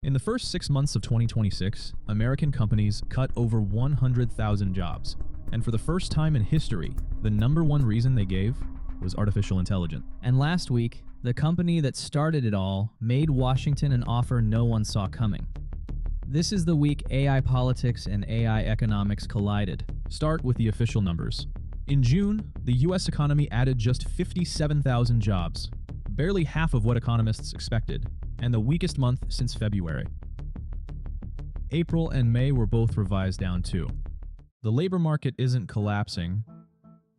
In the first 6 months of 2026, American companies cut over 100,000 jobs. And for the first time in history, the number one reason they gave was artificial intelligence. And last week, the company that started it all made Washington an offer no one saw coming. This is the week AI politics and AI economics collided. Start with the official numbers. In June, the U.S. economy added just 57,000 jobs, barely half of what economists expected, and the weakest month since February. April and May were both revised down too. The labor market isn't collapsing,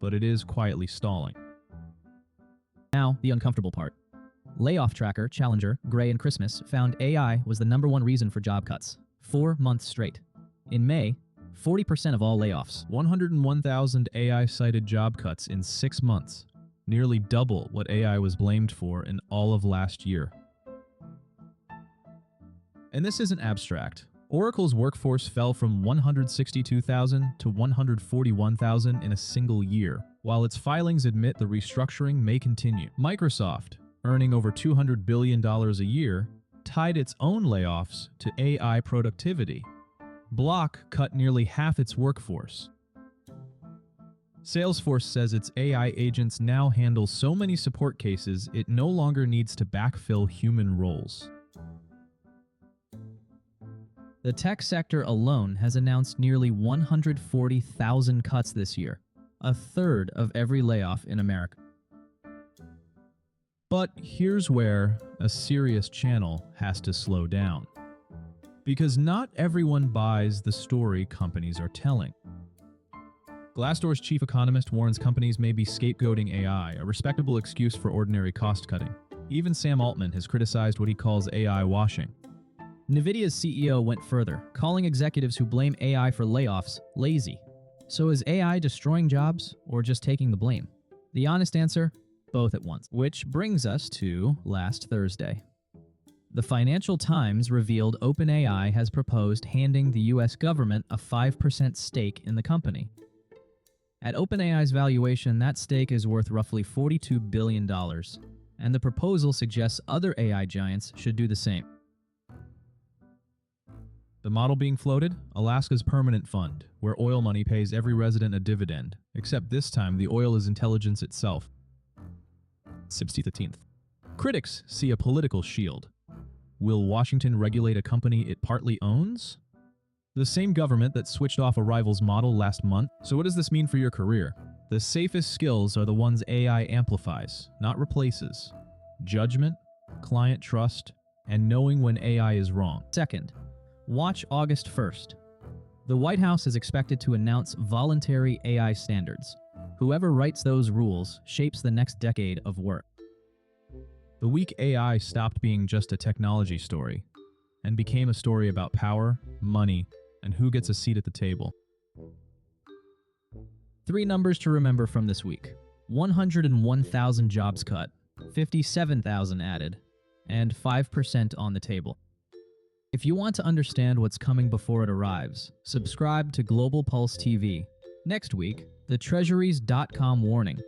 but it is quietly stalling. Now, the uncomfortable part. Layoff tracker Challenger, Gray, and Christmas found AI was the number one reason for job cuts, 4 months straight. In May, 40% of all layoffs. 101,000 AI-cited job cuts in 6 months, nearly double what AI was blamed for in all of last year. And this isn't abstract. Oracle's workforce fell from 162,000 to 141,000 in a single year, while its filings admit the restructuring may continue. Microsoft, earning over $200 billion a year, tied its own layoffs to AI productivity. Block cut nearly half its workforce. Salesforce says its AI agents now handle so many support cases it no longer needs to backfill human roles. The tech sector alone has announced nearly 140,000 cuts this year, a third of every layoff in America. But here's where a serious channel has to slow down. Because not everyone buys the story companies are telling. Glassdoor's chief economist warns companies may be scapegoating AI, a respectable excuse for ordinary cost cutting. Even Sam Altman has criticized what he calls AI washing. Nvidia CEO went further, calling executives who blame AI for layoffs lazy. So is AI destroying jobs or just taking the blame? The honest answer? Both at once. Which brings us to last Thursday. The Financial Times revealed OpenAI has proposed handing the US government a 5% stake in the company. At OpenAI's valuation, that stake is worth roughly $42 billion, and the proposal suggests other AI giants should do the same. The model being floated? Alaska's permanent fund, where oil money pays every resident a dividend, except this time the oil is intelligence itself. 16th. Critics see a political shield. Will Washington regulate a company it partly owns? The same government that switched off a rival's model last month. So what does this mean for your career? The safest skills are the ones AI amplifies, not replaces. Judgment, client trust, and knowing when AI is wrong. Second, watch August 1st. The White House is expected to announce voluntary AI standards. Whoever writes those rules shapes the next decade of work. The week AI stopped being just a technology story and became a story about power, money, and who gets a seat at the table. 3 numbers to remember from this week. 101,000 jobs cut, 57,000 added, and 5% on the table. If you want to understand what's coming before it arrives, subscribe to Global Pulse TV. Next week, the Treasuries.com warning.